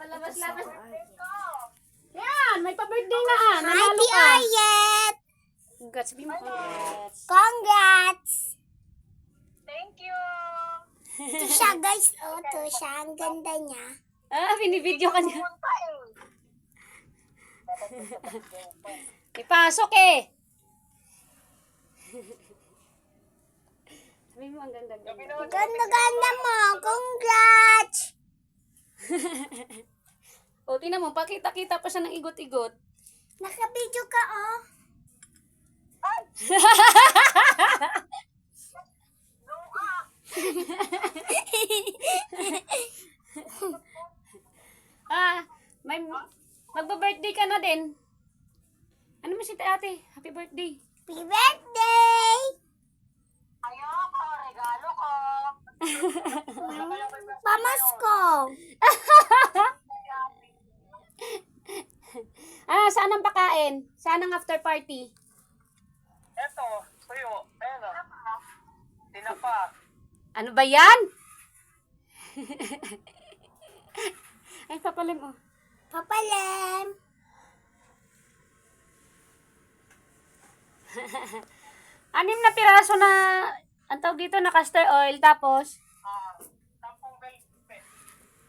Labas-labas. Yan, may pa-birthday na Nanalo Happy ka. Oyet! Congrats, Bim. Congrats. Congrats! Thank you. Ito siya guys. Oh, ito siya. Ang ganda niya. Binibideo ka niya. Punta eh. Ipasok eh. Sabi mo, ang ganda-ganda. Ganda-ganda mo. Congrats! O, tingnan mo, pakita-kita pa siya ng igot-igot. Nakabidyo ka, oh. Luka. Magba-birthday ka na din. Ano mo si ate? Happy birthday. Happy birthday! Ayoko, regalo ko. Pamasko! Saan ang pakain? Saan ang after party? Eto, tuyo. Ayan o. Tinapa. Ano ba yan? Ay, papalim oh. Papalem! 6 na piraso na, ang tawag dito, na castor oil, tapos